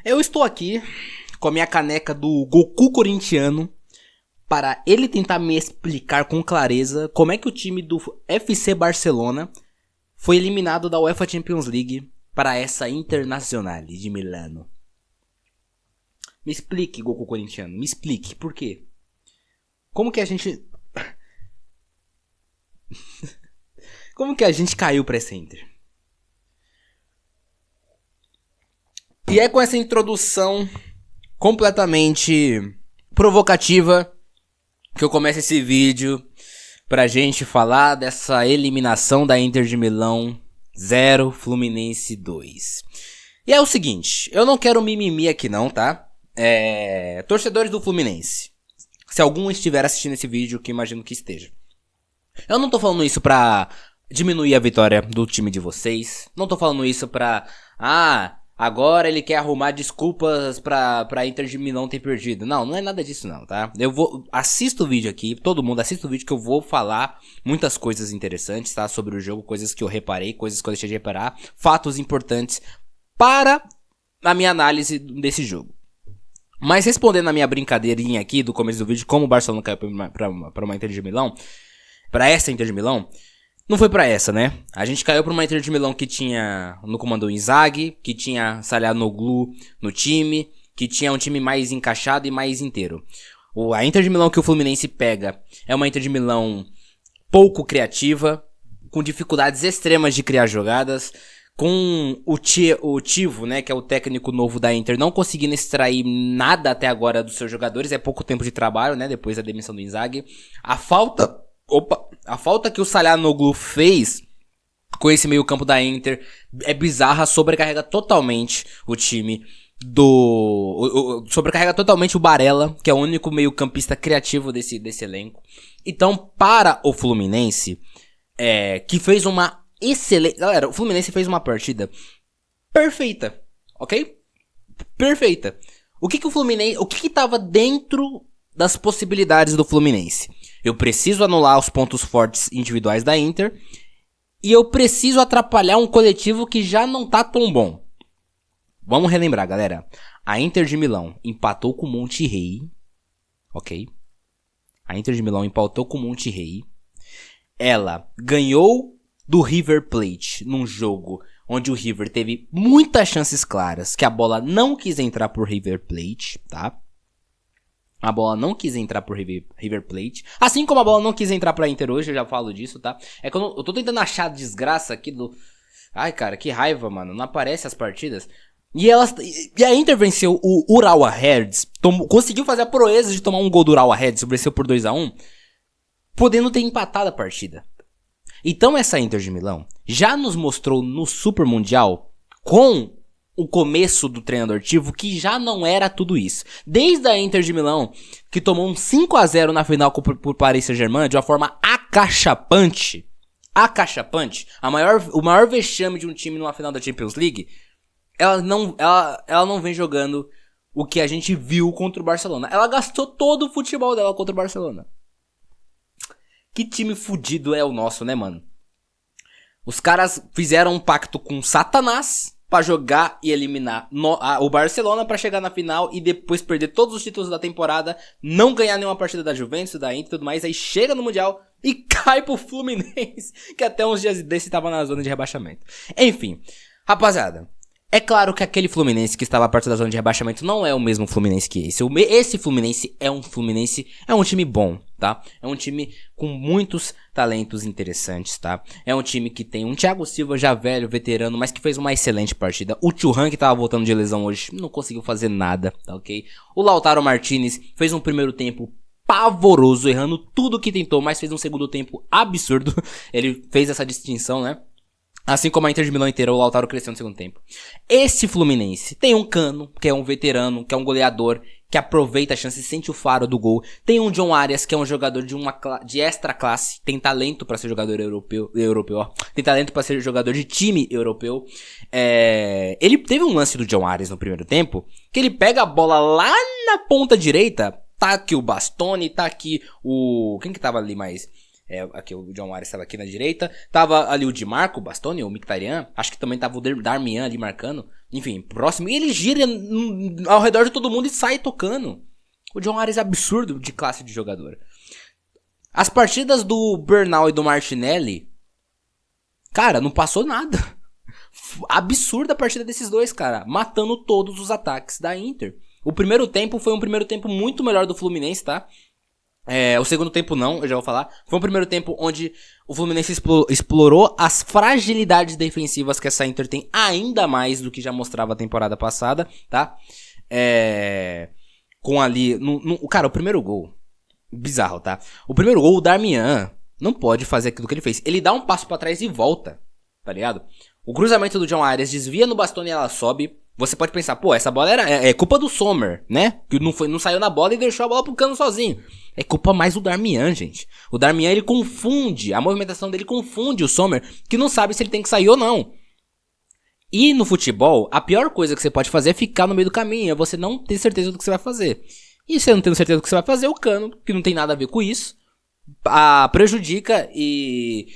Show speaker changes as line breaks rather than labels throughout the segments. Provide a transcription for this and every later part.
Eu estou aqui com a minha caneca do Goku corintiano para ele tentar me explicar com clareza como é que o time do FC Barcelona foi eliminado da UEFA Champions League para essa Internazionale de Milano. Me explique, Goku corintiano, me explique, por quê? Como que a gente... Como que a gente caiu pra essa Inter? E é com essa introdução completamente provocativa que eu começo esse vídeo pra gente falar dessa eliminação da Inter de Milão 0, Fluminense 2. E é o seguinte, eu não quero mimimi aqui não, tá? Torcedores do Fluminense, se algum estiver assistindo esse vídeo, que imagino que esteja. Eu não tô falando isso pra diminuir a vitória do time de vocês. Não tô falando isso pra... agora ele quer arrumar desculpas pra Inter de Milão ter perdido. Não é nada disso não, tá? Assista o vídeo aqui, todo mundo assista o vídeo que eu vou falar muitas coisas interessantes, tá? Sobre o jogo, coisas que eu reparei, coisas que eu deixei de reparar, fatos importantes para a minha análise desse jogo. Mas respondendo a minha brincadeirinha aqui do começo do vídeo, como o Barcelona caiu pra uma Inter de Milão, pra essa Inter de Milão, não foi pra essa, né? A gente caiu pra uma Inter de Milão que tinha no comando o Inzaghi, que tinha Çalhanoğlu no time, que tinha um time mais encaixado e mais inteiro. A Inter de Milão que o Fluminense pega é uma Inter de Milão pouco criativa, com dificuldades extremas de criar jogadas, com o Tivo, né, que é o técnico novo da Inter, não conseguindo extrair nada até agora dos seus jogadores. É pouco tempo de trabalho, né, depois da demissão do Inzaghi. A falta que o Çalhanoğlu fez com esse meio campo da Inter é bizarra, sobrecarrega totalmente o time sobrecarrega totalmente o Barella, que é o único meio campista criativo desse elenco. Então, para o Fluminense, que fez uma excelente... Galera, o Fluminense fez uma partida perfeita, ok? Perfeita. O que tava dentro das possibilidades do Fluminense? Eu preciso anular os pontos fortes individuais da Inter e eu preciso atrapalhar um coletivo que já não tá tão bom. Vamos relembrar, galera. A Inter de Milão empatou com o Monterrey, ok? A Inter de Milão empatou com o Monterrey. Ela ganhou do River Plate num jogo onde o River teve muitas chances claras, que a bola não quis entrar por River Plate, tá? A bola não quis entrar por River Plate. Assim como a bola não quis entrar pra Inter hoje, eu já falo disso, tá? É que eu tô tentando achar a desgraça aqui do... Ai, cara, que raiva, mano. Não aparece as partidas. E a Inter venceu o Urawa Reds. Conseguiu fazer a proeza de tomar um gol do Urawa Reds. Venceu por 2-1. Podendo ter empatado a partida. Então essa Inter de Milão já nos mostrou no Super Mundial, com o começo do treinador Tivo, que já não era tudo isso. Desde a Inter de Milão, que tomou um 5-0 na final por Paris Saint-Germain, de uma forma acachapante, o maior vexame de um time numa final da Champions League, ela não vem jogando o que a gente viu contra o Barcelona. Ela gastou todo o futebol dela contra o Barcelona. Que time fudido é o nosso, né, mano? Os caras fizeram um pacto com Satanás pra jogar e eliminar o Barcelona pra chegar na final e depois perder todos os títulos da temporada, não ganhar nenhuma partida da Juventus, da Inter e tudo mais, aí chega no Mundial e cai pro Fluminense, que até uns dias desse tava na zona de rebaixamento. Enfim, rapaziada, é claro que aquele Fluminense que estava perto da zona de rebaixamento não é o mesmo Fluminense que esse. Esse Fluminense é um time bom, tá? É um time com muitos talentos interessantes, tá? É um time que tem um Thiago Silva já velho, veterano, mas que fez uma excelente partida. O Thuram, que tava voltando de lesão hoje, não conseguiu fazer nada, tá ok? O Lautaro Martinez fez um primeiro tempo pavoroso, errando tudo que tentou, mas fez um segundo tempo absurdo. Ele fez essa distinção, né? Assim como a Inter de Milão inteira, o Lautaro cresceu no segundo tempo. Esse Fluminense tem um Cano, que é um veterano, que é um goleador, que aproveita a chance e sente o faro do gol. Tem um John Arias, que é um jogador de extra classe, tem talento pra ser jogador europeu, ó. Tem talento pra ser jogador de time europeu. Ele teve um lance do John Arias no primeiro tempo, que ele pega a bola lá na ponta direita, tá aqui o Bastoni, tá aqui o... Quem que tava ali mais... Aqui o John Arias estava aqui na direita. Tava ali o Di Marco, o Bastoni, o Mkhitaryan. Acho que também tava o Darmian ali marcando. Enfim, próximo. E ele gira ao redor de todo mundo e sai tocando. O John Arias é absurdo de classe de jogador. As partidas do Bernal e do Martinelli, cara, não passou nada. Absurda a partida desses dois, cara. Matando todos os ataques da Inter. O primeiro tempo foi um primeiro tempo muito melhor do Fluminense, tá? O segundo tempo não, eu já vou falar. Foi um primeiro tempo onde o Fluminense explorou as fragilidades defensivas que essa Inter tem ainda mais do que já mostrava a temporada passada, tá? Com ali... Cara, o primeiro gol... Bizarro, tá? O primeiro gol, o Darmian não pode fazer aquilo que ele fez. Ele dá um passo pra trás e volta, tá ligado? O cruzamento do John Arias desvia no Bastoni e ela sobe. Você pode pensar, pô, essa bola é culpa do Sommer, né? Que não saiu na bola e deixou a bola pro Cano sozinho. É culpa mais do Darmian, gente. O Darmian, ele confunde, a movimentação dele confunde o Sommer, que não sabe se ele tem que sair ou não. E no futebol, a pior coisa que você pode fazer é ficar no meio do caminho, é você não ter certeza do que você vai fazer. E você não tendo certeza do que você vai fazer, o Cano, que não tem nada a ver com isso, prejudica e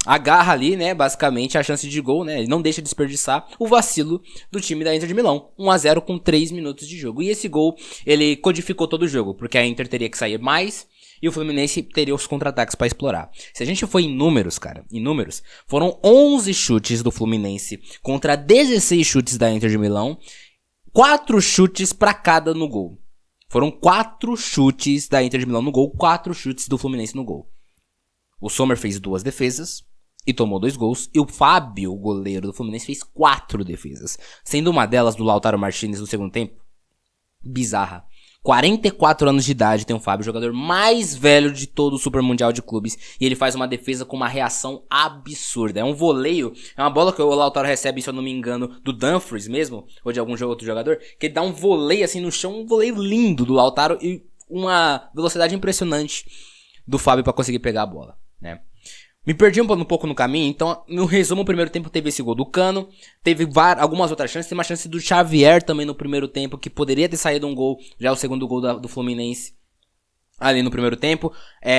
agarra ali, né, basicamente a chance de gol, né, ele não deixa de desperdiçar o vacilo do time da Inter de Milão, 1-0 com 3 minutos de jogo. E esse gol, ele codificou todo o jogo, porque a Inter teria que sair mais e o Fluminense teria os contra-ataques pra explorar. Se a gente for em números, cara, foram 11 chutes do Fluminense contra 16 chutes da Inter de Milão, 4 chutes pra cada no gol. Foram 4 chutes da Inter de Milão no gol, 4 chutes do Fluminense no gol. O Sommer fez 2 defesas e tomou 2 gols. E o Fábio, o goleiro do Fluminense, fez 4 defesas. Sendo uma delas do Lautaro Martinez no segundo tempo. Bizarra. 44 anos de idade tem o Fábio, jogador mais velho de todo o Super Mundial de Clubes. E ele faz uma defesa com uma reação absurda. É um voleio, é uma bola que o Lautaro recebe, se eu não me engano, do Dumfries mesmo, ou de algum outro jogador, que ele dá um voleio assim no chão, um voleio lindo do Lautaro e uma velocidade impressionante do Fábio pra conseguir pegar a bola, né? Me perdi um pouco no caminho, então, no resumo, o primeiro tempo teve esse gol do Cano, teve algumas outras chances, tem uma chance do Xavier também no primeiro tempo, que poderia ter saído um gol, já o segundo gol do Fluminense, ali no primeiro tempo.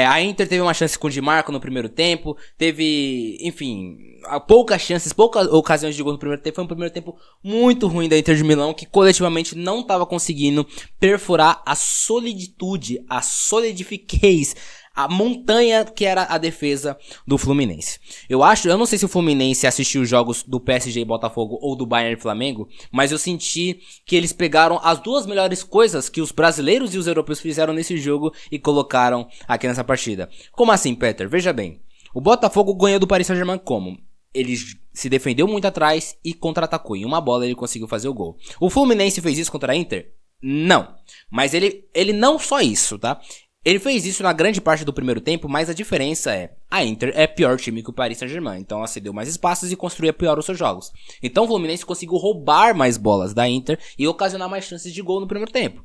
A Inter teve uma chance com o Di Marco no primeiro tempo, teve, enfim, poucas chances, poucas ocasiões de gol no primeiro tempo. Foi um primeiro tempo muito ruim da Inter de Milão, que coletivamente não estava conseguindo perfurar a soliditude, a solidifiquez, a montanha que era a defesa do Fluminense. Eu não sei se o Fluminense assistiu os jogos do PSG e Botafogo ou do Bayern e Flamengo, mas eu senti que eles pegaram as duas melhores coisas que os brasileiros e os europeus fizeram nesse jogo e colocaram aqui nessa partida. Como assim, Peter? Veja bem, o Botafogo ganhou do Paris Saint-Germain como? Ele se defendeu muito atrás e contra-atacou. Em uma bola ele conseguiu fazer o gol. O Fluminense fez isso contra a Inter? Não. Mas ele não só isso, tá? Ele fez isso na grande parte do primeiro tempo, mas a diferença é, a Inter é pior time que o Paris Saint-Germain, então ela cedeu mais espaços e construía pior os seus jogos. Então o Fluminense conseguiu roubar mais bolas da Inter e ocasionar mais chances de gol no primeiro tempo.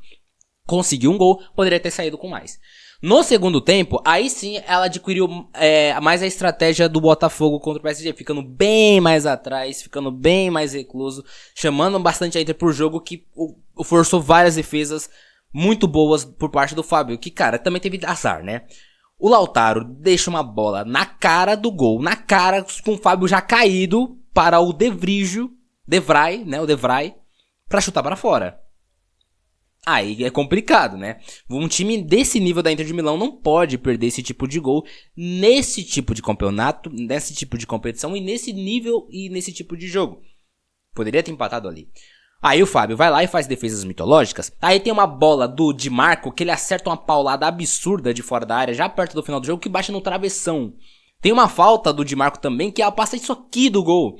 Conseguiu um gol, poderia ter saído com mais. No segundo tempo, aí sim ela adquiriu mais a estratégia do Botafogo contra o PSG, ficando bem mais atrás, ficando bem mais recluso, chamando bastante a Inter por jogo, que forçou várias defesas muito boas por parte do Fábio, que, cara, também teve azar, né? O Lautaro deixa uma bola na cara do gol, na cara, com o Fábio já caído, para o De Vrij, né? O De Vrij, pra chutar para fora. Aí é complicado, né? Um time desse nível da Inter de Milão não pode perder esse tipo de gol nesse tipo de campeonato, nesse tipo de competição e nesse nível e nesse tipo de jogo. Poderia ter empatado ali. Aí o Fábio vai lá e faz defesas mitológicas. Aí tem uma bola do Di Marco que ele acerta uma paulada absurda de fora da área, já perto do final do jogo, que bate no travessão. Tem uma falta do Di Marco também, que ela passa isso aqui do gol.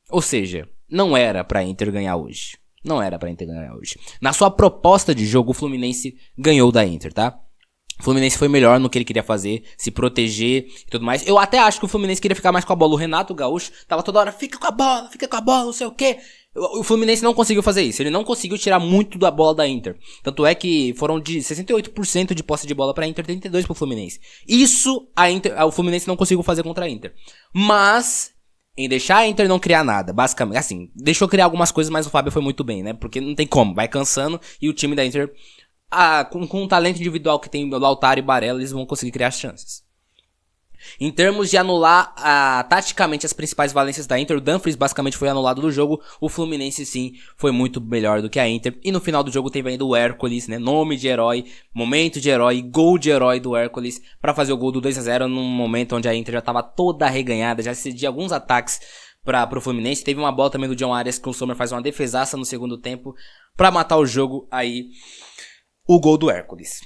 Ou seja, não era pra Inter ganhar hoje. Não era pra Inter ganhar hoje. Na sua proposta de jogo, o Fluminense ganhou da Inter, tá? O Fluminense foi melhor no que ele queria fazer, se proteger e tudo mais. Eu até acho que o Fluminense queria ficar mais com a bola. O Renato Gaúcho tava toda hora, fica com a bola, não sei o quê. O Fluminense não conseguiu fazer isso. Ele não conseguiu tirar muito da bola da Inter. Tanto é que foram de 68% de posse de bola pra Inter, 32% pro Fluminense. Isso o Fluminense não conseguiu fazer contra a Inter. Mas em deixar a Inter não criar nada, basicamente, assim, deixou criar algumas coisas, mas o Fábio foi muito bem, né? Porque não tem como, vai cansando e o time da Inter com o talento individual que tem o Lautaro e Barella, eles vão conseguir criar chances. Em termos de anular taticamente as principais valências da Inter, o Dumfries basicamente foi anulado do jogo. O Fluminense sim foi muito melhor do que a Inter. E no final do jogo teve ainda o Hércules, né? Nome de herói, momento de herói, gol de herói do Hércules para fazer o gol do 2-0 num momento onde a Inter já estava toda arreganhada, já cedia alguns ataques pro Fluminense. Teve uma bola também do John Arias que o Sommer faz uma defesaça no segundo tempo para matar o jogo. Aí o gol do Hércules.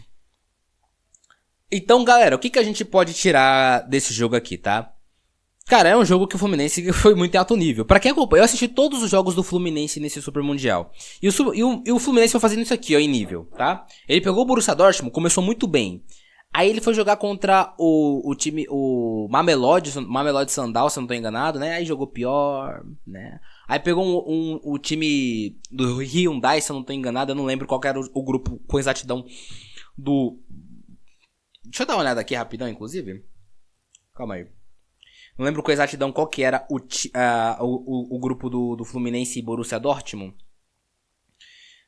Então, galera, o que a gente pode tirar desse jogo aqui, tá? Cara, é um jogo que o Fluminense foi muito em alto nível. Pra quem acompanha, eu assisti todos os jogos do Fluminense nesse Super Mundial. E o Fluminense foi fazendo isso aqui, ó, em nível, tá? Ele pegou o Borussia Dortmund, começou muito bem. Aí ele foi jogar contra o time, o Mamelodi Sundowns, se eu não tô enganado, né? Aí jogou pior, né? Aí pegou o time do Hyundai, se eu não tô enganado, eu não lembro qual era o grupo com exatidão do... Deixa eu dar uma olhada aqui rapidão, inclusive. Calma aí. Não lembro com exatidão qual que era o grupo do Fluminense e Borussia Dortmund.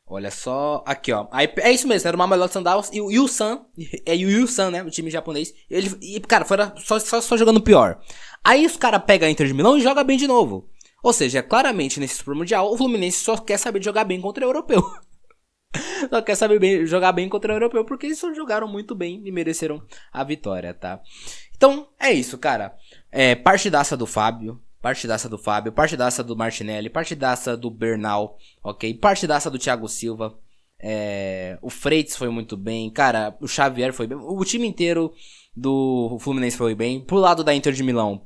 Olha só. Aqui, ó. Aí, é isso mesmo. Era o Mamelodi Sundowns e o Ulsan. É o Ulsan, né? O time japonês. Cara, foi só jogando pior. Aí os caras pegam a Inter de Milão e jogam bem de novo. Ou seja, claramente nesse Super Mundial, o Fluminense só quer saber de jogar bem contra o europeu. Só quer saber jogar bem contra o europeu, porque eles só jogaram muito bem e mereceram a vitória, tá? Então, é isso, cara. Partidaça do Fábio, partidaça do Martinelli, partidaça do Bernal, ok? Partidaça do Thiago Silva. O Freitas foi muito bem, cara, o Xavier foi bem. O time inteiro do Fluminense foi bem. Pro lado da Inter de Milão,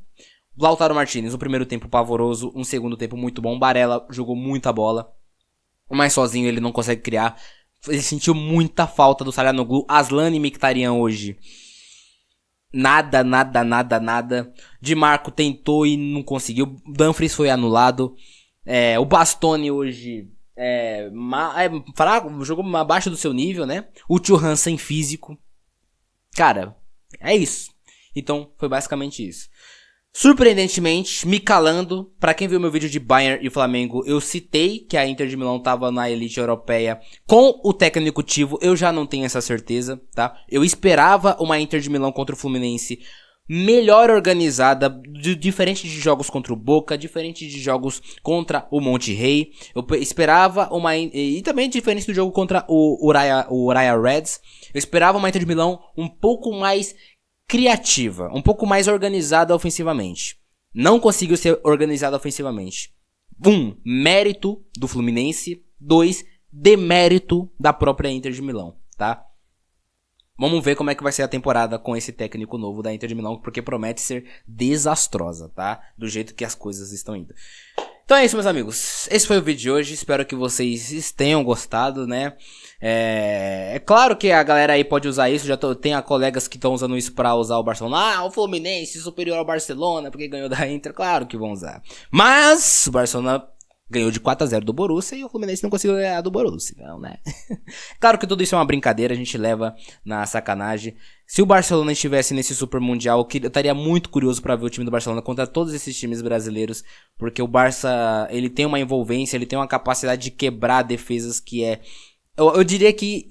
Lautaro Martinez, um primeiro tempo pavoroso, um segundo tempo muito bom. Barella jogou muita bola. Mas sozinho ele não consegue criar. Ele sentiu muita falta do Çalhanoğlu. Aslan e Mkhitaryan hoje. Nada. Di Marco tentou e não conseguiu. Dumfries foi anulado. O Bastoni hoje fraco, jogou abaixo do seu nível, né? O Thuram sem físico. Cara, é isso. Então foi basicamente isso. Surpreendentemente, me calando, pra quem viu meu vídeo de Bayern e Flamengo, eu citei que a Inter de Milão tava na elite europeia com o técnico Tivo, eu já não tenho essa certeza, tá? Eu esperava uma Inter de Milão contra o Fluminense melhor organizada, diferente de jogos contra o Boca, diferente de jogos contra o Monte Rei. Eu esperava e também diferente do jogo contra o Uraia Reds, eu esperava uma Inter de Milão um pouco mais criativa, um pouco mais organizada ofensivamente. Não conseguiu ser organizada ofensivamente. 1. Mérito do Fluminense. 2. Demérito da própria Inter de Milão, tá? Vamos ver como é que vai ser a temporada com esse técnico novo da Inter de Milão, porque promete ser desastrosa, tá? Do jeito que as coisas estão indo. Então é isso, meus amigos. Esse foi o vídeo de hoje. Espero que vocês tenham gostado, né? É claro que a galera aí pode usar isso. Tem colegas que estão usando isso pra usar o Barcelona. O Fluminense superior ao Barcelona porque ganhou da Inter. Claro que vão usar. Mas o Barcelona ganhou de 4-0 do Borussia e o Fluminense não conseguiu ganhar do Borussia. Então, né? Claro que tudo isso é uma brincadeira. A gente leva na sacanagem. Se o Barcelona estivesse nesse Super Mundial, eu estaria muito curioso pra ver o time do Barcelona contra todos esses times brasileiros, porque o Barça, ele tem uma envolvência, ele tem uma capacidade de quebrar defesas que eu diria que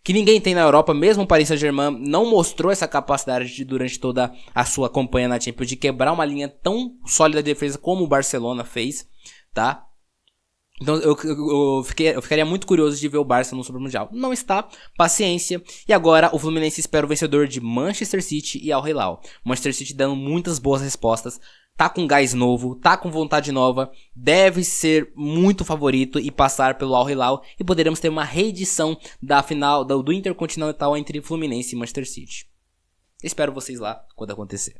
ninguém tem na Europa. Mesmo o Paris Saint-Germain não mostrou essa capacidade durante toda a sua campanha na Champions de quebrar uma linha tão sólida de defesa como o Barcelona fez, tá? Então eu ficaria muito curioso de ver o Barça no Super Mundial. Não está, paciência. E agora o Fluminense espera o vencedor de Manchester City e Al Hilal. Manchester City dando muitas boas respostas. Tá com gás novo, tá com vontade nova. Deve ser muito favorito e passar pelo Al Hilal. E poderemos ter uma reedição da final do Intercontinental entre Fluminense e Manchester City. Espero vocês lá quando acontecer.